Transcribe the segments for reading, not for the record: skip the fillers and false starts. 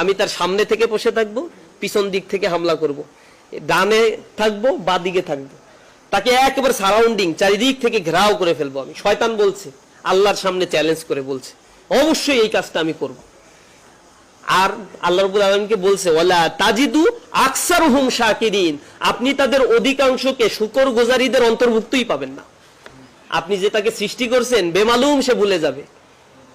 আমি তার সামনে থেকে বসে থাকবো, পিছন দিক থেকে হামলা করব, ডানে থাকবো, বা দিকে থাকবো, তাকে একেবারে সারাউন্ডিং চারিদিক থেকে ঘেরাও করে ফেলবো আমি। শয়তান বলছে, আল্লাহর সামনে চ্যালেঞ্জ করে বলছে, অবশ্যই এই কাজটা আমি করব। আর আল্লাহ রাব্বুল আলামিনকে বলছে, ওয়ালা তাজিদু আকসারুহুম শাকিরিন, আপনি তাদের অধিকাংশকে শুকরগুজারীদের অন্তর্ভুক্তই পাবেন না। আপনি যে তাকে সৃষ্টি করছেন, বেমালুম সে ভুলে যাবে,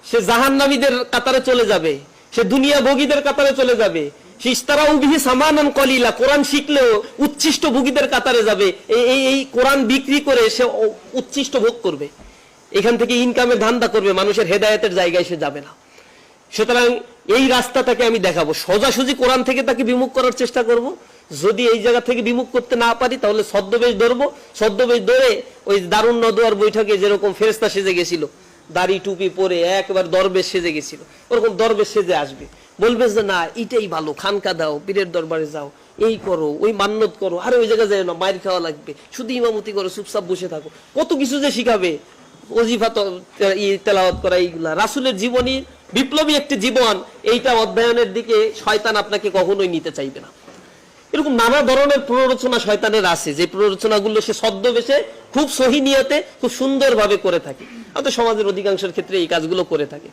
সে জাহান্নামীদের কাতারে চলে যাবে, সে দুনিয়া ভোগীদের কাতারে চলে যাবে, সে ইস্তারাউ বিহি সামানান কলিলা, কোরআন শিখলেও উচ্ছিষ্ট ভোগীদের কাতারে যাবে। এই কোরআন বিক্রি করে সে উচ্ছিষ্ট ভোগ করবে, এখান থেকে ইনকামের ধান্দা করবে, মানুষের হেদায়েতের জায়গায় সে যাবে না। সুতরাং এই রাস্তাটাকে আমি দেখাবো, সোজাসুজি কোরআন থেকে তাকে বিমুখ করার চেষ্টা করব। যদি এই জায়গা থেকে বিমুখ করতে না পারি, তাহলে ছদ্মবেশ ধরবো, ছদ্মবেশ ধরে ওই দারুন নদওয়ার বৈঠকে যেরকম ফেরেশতা সেজে গেছিল, দাড়ি টুপি পরে একবার দরবেশ সেজে গেছিল, ওরকম দরবেশ সেজে আসবে, বলবে যে না এটাই ভালো, খানকা দাও, পীরের দরবারে যাও, এই করো, ওই মান্নত করো, আরে ওই জায়গায় যাও না, মায়ের খাওয়া লাগবে, শুধু ইমামতি করো, চুপচাপ বসে থাকো, কত কিছু যে শিখাবে, ওজিফা তেলাওয়াত করা, এইগুলা রাসূলের জীবনী, বিপ্লবী একটি জীবন, এইটা অধ্যয়নের দিকে শয়তান আপনাকে কখনোই নিতে চাইবে না। এরকম নানা ধরনের প্ররোচনা শয়তানের আছে, যে প্ররোচনাগুলো সে ছদ্মবেশে খুব সহি নিয়তে খুব সুন্দরভাবে করে থাকে। আমাদের সমাজের অধিকাংশের ক্ষেত্রে এই কাজগুলো করে থাকে।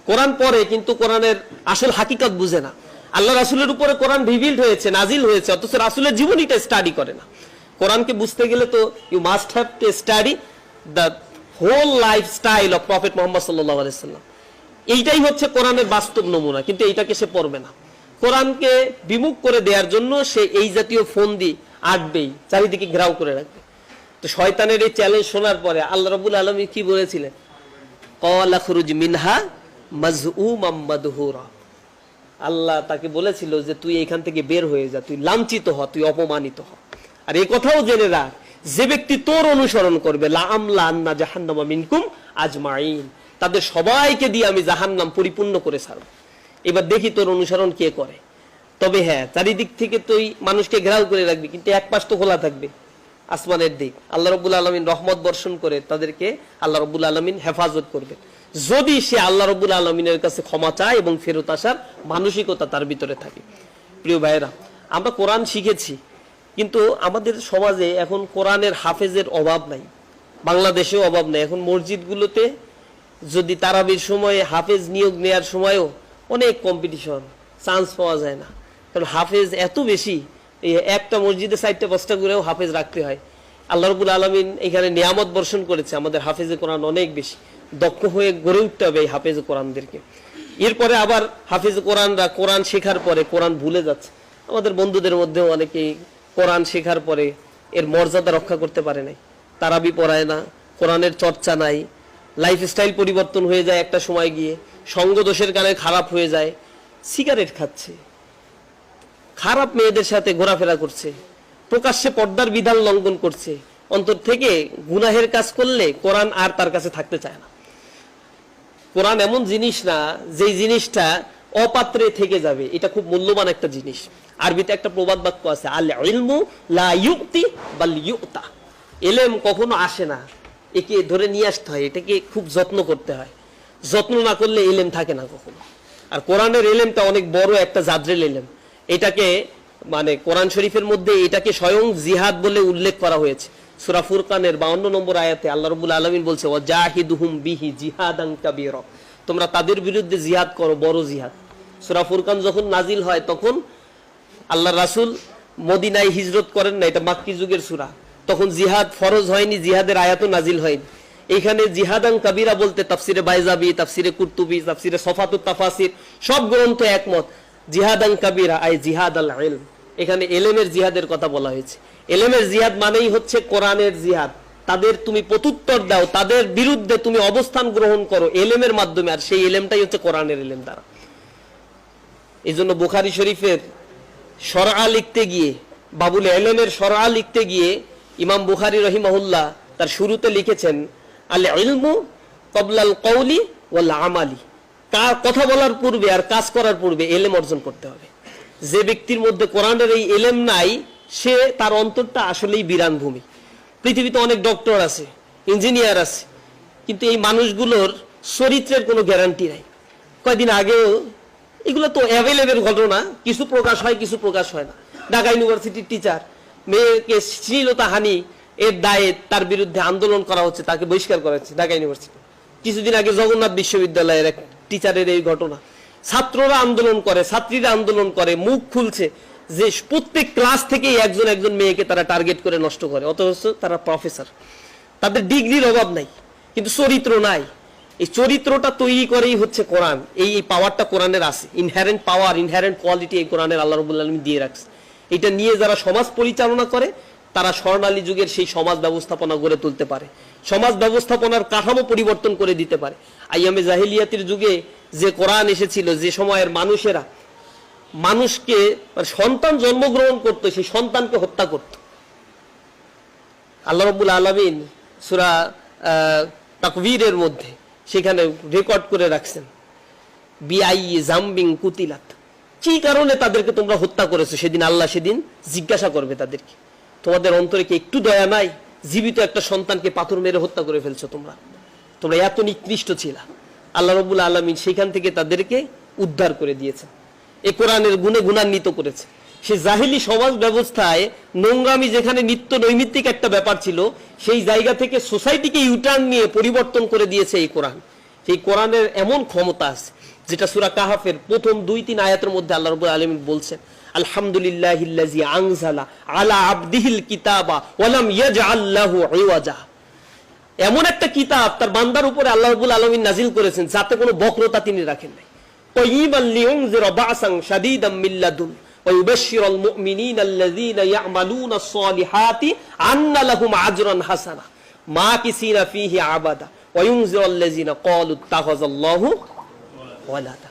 কোরআন পড়ে কিন্তু কোরআনের আসল হাকিকত বুঝে না। আল্লাহ রাসূলের উপরে কোরআন রিভিলড হয়েছে, নাজিল হয়েছে, অথচ রাসূলের জীবনীটা স্টাডি করে না। কোরআনকে বুঝতে গেলে তো you must have to study the whole lifestyle of prophet Muhammad সাল্লাল্লাহু আলাইহি ওয়াসাল্লাম। এইটাই হচ্ছে কোরআনের বাস্তব নমুনা, কিন্তু এইটাকে সে পড়বে না। কোরআনকে বিমুখ করে দেওয়ার জন্য সে এই জাতীয় ফন্দি আঁটবেই, চারিদিকে ঘেরাও করে রাখবে। তো শয়তানের এই চ্যালেঞ্জ শোনার পরে আল্লাহ রাব্বুল আলামিন কি বলেছিলেন? ক্বালা খুরুজ মিনহা মাজউমান মাদহুরা, আল্লাহ তাকে বলেছিল যে তুই এখান থেকে বের হয়ে যা, তুই লাঞ্ছিত হ, তুই অপমানিত হ। আর এই কথাও জেনে রাখ, যে ব্যক্তি তোর অনুসরণ করবে, লা আমলা আন্না জাহান্নামা মিনকুম আজমাইন, তাদের সবাইকে দিয়ে আমি জাহান্নাম পরিপূর্ণ করে ছাড়ব। এবার দেখি তোর অনুসরণ কে করে। তবে হ্যাঁ, চারিদিক থেকে তুই মানুষকে ঘেরাও করে রাখবি, কিন্তু এক পাশ তো খোলা থাকবে, আসমানের দিক। আল্লাহ রাব্বুল আলামিন রহমত বর্ষণ করে তাদেরকে আল্লাহ রাব্বুল আলামিন হেফাজত করবে, যদি সে আল্লাহ রাব্বুল আলামিনের কাছে ক্ষমা চায় এবং ফেরত আসার মানসিকতা তার ভিতরে থাকে। প্রিয় ভাইয়েরা, আমরা কোরআন শিখেছি, কিন্তু আমাদের সমাজে এখন কোরআনের হাফেজের অভাব নাই, বাংলাদেশেও অভাব নাই। এখন মসজিদগুলোতে যদি তারাবির সময়ে হাফেজ নিয়োগ নেওয়ার সময়ও অনেক কম্পিটিশন, চান্স পাওয়া যায় না, কারণ হাফেজ এত বেশি। একটা মসজিদে 4-5টা করেও হাফেজ রাখতে হয়। আল্লাহ রাব্বুল আলামিন এখানে নিয়ামত বর্ষণ করেছে, আমাদের হাফেজে কোরআন অনেক বেশি, দক্ষ হয়ে গড়ে উঠতে হবে এই হাফেজে কোরআনদেরকে। এরপরে আবার হাফেজে কোরআনরা কোরআন শেখার পরে কোরআন ভুলে যাচ্ছে। আমাদের বন্ধুদের মধ্যেও অনেকেই কোরআন শেখার পরে এর মর্যাদা রক্ষা করতে পারে নাই, তারাবি পড়ায় না, কোরআনের চর্চা নাই, লাইফস্টাইল পরিবর্তন হয়ে যায় একটা সময় গিয়ে, সঙ্গদোষের কারণে খারাপ হয়ে যায়, সিগারেট খাচ্ছে, খারাপ মেয়েদের সাথে ঘোরাফেরা করছে, প্রকাশ্যে পর্দার বিধান লঙ্ঘন করছে, অন্তর থেকে গুনাহের কাজ করলে কোরআন আর তার কাছে থাকতে চায় না। কোরআন এমন জিনিস না যেই জিনিসটা অপাত্রে থেকে যাবে, এটা খুব মূল্যবান একটা জিনিস। আরবিতে একটা প্রবাদ বাক্য আছে, আল ইলমু লা ইউতি বাল ইউতা, এলেম কখনো আসে না, একে ধরে নিয়ে আসতে হয়, এটাকে খুব যত্ন করতে হয়, যত্ন না করলে এলেম থাকে না কখনো। আর কোরআনের এলেমটা অনেক বড় একটা জাদরেল এলেম, এটাকে মানে কোরআন শরীফের মধ্যে এটাকে স্বয়ং জিহাদ বলে উল্লেখ করা হয়েছে। সূরা ফুরকানের 52 নম্বর আয়াতে আল্লাহ রাব্বুল আলামিন বলছে, ওয়াজাহিদুহুম বিহি জিহাদান কাবীরা, তোমরা তাদের বিরুদ্ধে জিহাদ করো, বড় জিহাদ। সূরা ফুরকান যখন নাজিল হয় তখন আল্লাহ রাসূল মদিনায় হিজরত করেন না, এটা মাক্কি যুগের সূরা, তখন জিহাদ ফরজ হয়নি, জিহাদের আয়াতও নাজিল হয়নি। এইখানে জিহাদান কাবীরা বলতে তাফসিরে বাইজাবি, তাফসিরে কুরতুবি, তাফসিরে সফাতুত তাফাসির সব গ্রন্থ একমত, জিহাদান কাবীরা আই জিহাদ আল ইলম, এখানে এলেমের জিহাদের কথা বলা হয়েছে। এলেমের জিহাদ মানেই হচ্ছে কোরআনের জিহাদ, তাদের তুমি প্রত্যুত্তর দাও, তাদের বিরুদ্ধে তুমি অবস্থান গ্রহণ করো এলেমের মাধ্যমে, আর সেই এলেমটাই হচ্ছে কোরআনের এলেম দ্বারা। এই জন্য বুখারী শরীফের শরআ লিখতে গিয়ে, বাবুল এলেমের শরআ লিখতে গিয়ে ইমাম বুখারী রহিমাহুল্লাহ তার শুরুতে লিখেছেন, আল ইলমু ক্বাবলাল কওলি ওয়াল আমালি, কথা বলার পূর্বে আর কাজ করার পূর্বে এলেম অর্জন করতে হবে। যে ব্যক্তির মধ্যে কোরআনের এই এলেম নাই, সে তার অন্তরটা আসলেই বিরান ভূমি। পৃথিবীতে অনেক ডক্টর আছে, ইঞ্জিনিয়ার আছে, কিন্তু এই মানুষগুলোর চরিত্রের কোনো গ্যারান্টি নাই। কয়েকদিন আগেও এগুলো তো অ্যাভেলেবেল ঘটনা, কিছু প্রকাশ হয় কিছু প্রকাশ হয় না। ঢাকা ইউনিভার্সিটির টিচার মেয়েকে শ্লীলতাহানি এর দায়ে তার বিরুদ্ধে আন্দোলন করা হচ্ছে, তাকে বহিষ্কার করা হচ্ছে ঢাকা ইউনিভার্সিটি। কিছুদিন আগে জগন্নাথ বিশ্ববিদ্যালয়ের এক টিচারের এই ঘটনা। ছাত্ররা আন্দোলন করে, ছাত্রীরা আন্দোলন করে, মুখ খুলছে যে প্রত্যেক ক্লাস থেকেই একজন একজন মেয়েকে তারা টার্গেট করে নষ্ট করে, অথচ তারা প্রফেসর, তাদের ডিগ্রির অভাব নাই, কিন্তু চরিত্র নাই। এই চরিত্রটা তৈরি করেই হচ্ছে কোরআন। এই পাওয়ারটা কোরআনের আছে, ইনহেরেন্ট পাওয়ার, ইনহেরেন্ট কোয়ালিটি এই কোরআনের আল্লাহ রাব্বুল আলামিন দিয়ে রাখছে। এটা নিয়ে যারা সমাজ পরিচালনা করে তারা স্বর্ণালী যুগের সেই সমাজ ব্যবস্থাপনা গড়ে তুলতে পারে, সমাজ ব্যবস্থাপনার কাঠামো পরিবর্তন করে দিতে পারে। আইয়ামে জাহিলিয়াতের যুগে যে কোরআন এসেছিল, যে সময়ের মানুষেরা মানুষকে সন্তান জন্মগ্রহণ করতো, সেই সন্তানকে হত্যা করত। আল্লাহ রাব্বুল আলামিন সূরা তাকবীরের মধ্যে সেখানে রেকর্ড করে রাখছেন, বিআই জাম্বিং কুতিলাত, কি কারণে তাদেরকে তোমরা হত্যা করেছো। সেদিন আল্লাহ সেদিন জিজ্ঞাসা করবে তাদেরকে, তোমাদের অন্তরে কি একটু দয়া নাই? জীবিত একটা সন্তানকে পাথর মেরে হত্যা করে ফেলছো, তোমরা এত নিকৃষ্ট ছিলা। আল্লাহ রাব্বুল আলামিন সেখান থেকে তাদেরকে উদ্ধার করে দিয়েছেন, এই কোরআনের গুণে গুণান্বিত করেছে। সে জাহিলি সমাজ ব্যবস্থায় নোংরামি যেখানে নিত্য নৈমিত্তিক একটা ব্যাপার ছিল, সেই জায়গা থেকে সোসাইটিকে ইউটার্ন নিয়ে পরিবর্তন করে দিয়েছে এই কোরআন। সেই কোরআনের এমন ক্ষমতা আছে, যেটা সূরা কাহাফের প্রথম 2-3 আয়াতের মধ্যে আল্লাহ রাব্বুল আলামিন বলছেন, আলহামদুলিল্লাহিল্লাযী আনজালা আলা আবদিহিল কিতাবা ওয়া লাম ইয়াজআল লাহু ইওয়াজা। এমন একটা কিতাব তার বান্দার উপরে আল্লাহ রাব্বুল আলামিন নাজিল করেছেন যাতে কোনো বক্রতা তিনি রাখেন নাই। কাইয়িবান লিউনজিরা বা'সান শাদীদাম মিন লাদুন ওয়া ইউবাশশিরুল মুমিনিনা আল্লাযীনা ইয়া'মালুনাস সালিহাতি আন্না লাহুম আজরান হাসানা মাকিসিনা ফীহি আবাদা ওয়া ইউনজিরুল লাযীনা ক্বালু ইত্তাখাযাল্লাহু ওয়ালাদা।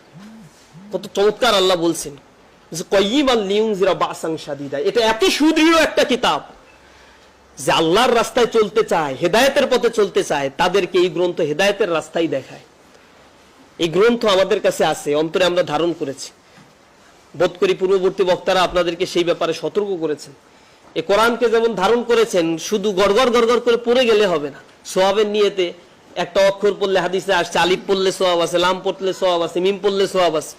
কত চমৎকার আল্লাহ বলছেন যে কাইয়িবান লিউনজিরা বা'সান শাদীদা। এটা এত সুদৃঢ় একটা কিতাব যে আল্লাহর রাস্তায় চলতে চায়, হেদায়েতের পথে চলতে চায়, তাদেরকে এই গ্রন্থ হেদায়েতের রাস্তায় দেখায়। এই গ্রন্থ আমাদের কাছে আছে, অন্তরে আমরা ধারণ করেছি। বোধ করি পূর্ববর্তী বক্তারা আপনাদেরকে সেই ব্যাপারে সতর্ক করেছেন। এই কোরআনকে যেমন ধারণ করেছেন, শুধু গড়গড় গড়গড় করে পড়ে গেলে হবে না। সওয়াবের নিয়তে একটা অক্ষর পড়লে হাদিসে আসছে, আলিফ পড়লে সওয়াব আছে, লাম পড়লে সওয়াব আছে, মিম পড়লে সওয়াব আছে।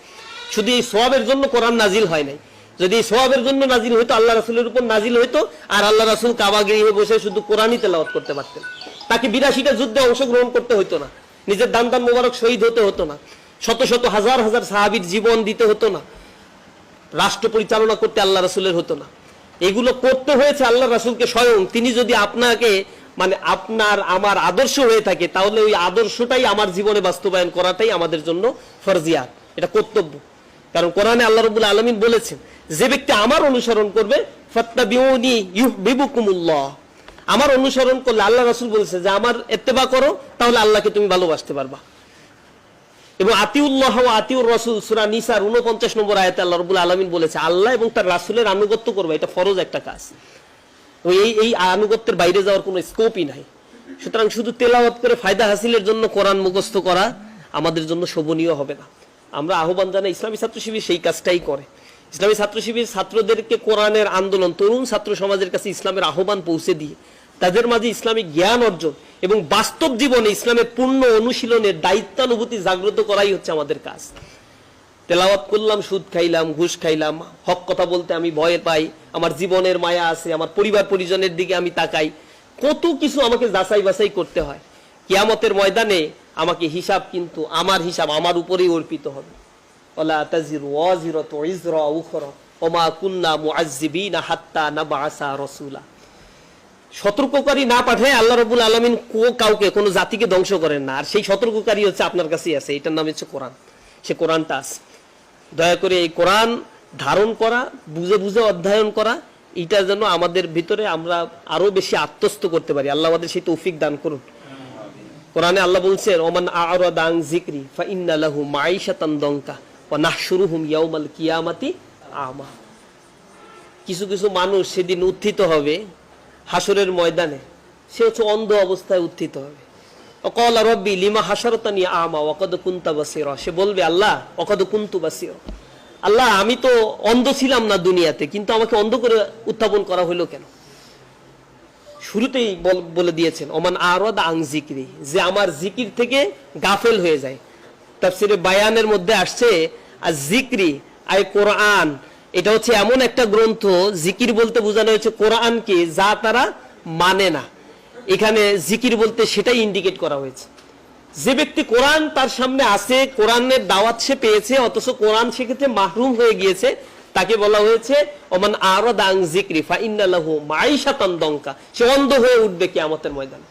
শুধু এই সওয়াবের জন্য কোরআন নাজিল হয় নাই। যদি এই সওয়াবের জন্য নাজিল হইতো, আল্লাহ রাসূলের উপর নাজিল হইতো, আর আল্লাহ রাসূল কাবা গৃহে বসে শুধু কোরআনই তেলাওয়াত করতে পারতেন। তাকে 82টা যুদ্ধে অংশগ্রহণ করতে হইতো না, নিজের দান মোবারক শহীদ হতে হতো না, শত শত হাজার হাজার সাহাবীর জীবন দিতে হতো না, রাষ্ট্র পরিচালনা করতে আল্লাহ রাসূলের হতো না। এগুলো করতে হয়েছে আল্লাহ রাসূলকে স্বয়ং। তিনি যদি আপনাকে আপনার আমার আদর্শ হয়ে থাকে, তাহলে ওই আদর্শটাই আমার জীবনে বাস্তবায়ন করাটাই আমাদের জন্য ফরজিয়াত, এটা কর্তব্য। কারণ কোরআনে আল্লাহ রাব্বুল আলামিন বলেছেন, যে ব্যক্তি আমার অনুসরণ করবে ফাত্তাবিউনি ইউহিব্বুকুমুল্লাহ, আমার অনুসরণ করলে, আল্লাহ রাসূল বলেছে যে আমার ইত্তেবা করো, তাহলে আল্লাহকে তুমি ভালোবাসতে পারবা। এবং আতিউল্লাহ ওয়া আতিউর রাসূল সূরা নিসার 49 নম্বর আয়াতে আল্লাহ রাব্বুল আলামিন বলেছে, আল্লাহ এবং তার রাসূলের আনুগত্য করবে, এটা ফরজ একটা কাজ। এই আনুগত্যের বাইরে যাওয়ার কোনো স্কোপই নাই। সুতরাং শুধু তেলাওয়াত করে ফায়দা হাসিলের জন্য কোরআন মুখস্থ করা আমাদের জন্য শোভনীয় হবে না। আমরা আহ্বান জানাই, ইসলামী ছাত্র শিবির সেই কাজটাই করে। ইসলামী ছাত্র শিবির ছাত্রদেরকে কোরআনের আন্দোলন, তরুণ ছাত্র সমাজের কাছে ইসলামের আহ্বান পৌঁছে দিয়ে তাদের মাঝে ইসলামিক জ্ঞান অর্জন এবং বাস্তব জীবনে ইসলামের পূর্ণ অনুশীলনের দায়িত্বানুভূতি জাগ্রত করাই হচ্ছে আমাদের কাজ। তেলাওয়াত করলাম, সুদ খাইলাম, ঘুষ খাইলাম, হক কথা বলতে আমি ভয় পাই, আমার জীবনের মায়া আছে, আমার পরিবার পরিজনের দিকে আমি তাকাই, কত কিছু আমাকে যাচাই বাছাই করতে হয়। কিয়ামতের ময়দানে আমাকে হিসাব, কিন্তু আমার হিসাব আমার উপরেই অর্পিত হবে। ওয়ালা তাজিরু ওয়াজিরাতু ইজরা উখরা ওয়া মা কুননা মুআজ্জিবিনা হাত্তা নাবআসা রাসূলা। সতর্ককারী না পাঠায় আল্লাহ রাব্বুল আলামিন কাউকে, কোনো জাতিকে ধ্বংস করেন না। আর সেই সতর্ককারী হচ্ছে আপনার কাছেই আছে, এটার নাম হচ্ছে কোরআন। সে কোরআনটা আছে। দয়া করে এই কোরআন ধারণ করা, বুঝে বুঝে অধ্যয়ন করা, এটা যেন আমাদের ভিতরে আমরা আরো বেশি আত্মস্থ করতে পারি। আল্লাহ আমাদের সেই তৌফিক দান করুন। কোরআনে আল্লাহ বলছেন, ওমান আ'রাদা আন যিকরি ফাইন্না লাহু মাঈশাতান দনকা ওয়া নাহশুরুহুম ইয়াউমাল কিয়ামাতি আমা। কিছু কিছু মানুষ সেদিন উত্থিত হবে হাসরের ময়দানে, সে হচ্ছে অন্ধ অবস্থায় উত্থিত হবে। ওয়াকালা রাব্বি লিমা হাশারতানি আমা ওয়া ক্বাদ কুনতা বাসীরা। সে বলবে, আল্লাহ ওয়াকাদ কুনতু বাসীরা, আল্লাহ আমি তো অন্ধ ছিলাম না দুনিয়াতে, কিন্তু আমাকে অন্ধ করে উত্থাপন করা হলো কেন? শুরুতেই বলে দিয়েছেন, ওমান আ'রাদা আন যিকরি, যে আমার জিকির থেকে গাফেল হয়ে যায়। তাফসীরে বায়ানের মধ্যে আসছে, আর জিক্রি আই কোরআন, এটা হচ্ছে এমন একটা গ্রন্থ, জিকির বলতে বোঝানো হয়েছে কোরআনকে, যা তারা মানে না। এখানে জিকির বলতে সেটাই ইন্ডিকেট করা হয়েছে। যে ব্যক্তি কোরআন তার সামনে আছে, কোরআনের দাওয়াত সে পেয়েছে, অথচ কোরআন সেক্ষেত্রে মাহরুম হয়ে গিয়েছে, তাকে বলা হয়েছে ওমান আরাদা আন জিক্রি ফা ইন্না লাহু মাঈশাতান দঙ্কা, সে অন্ধ হয়ে উঠবে কিয়ামতের ময়দানে।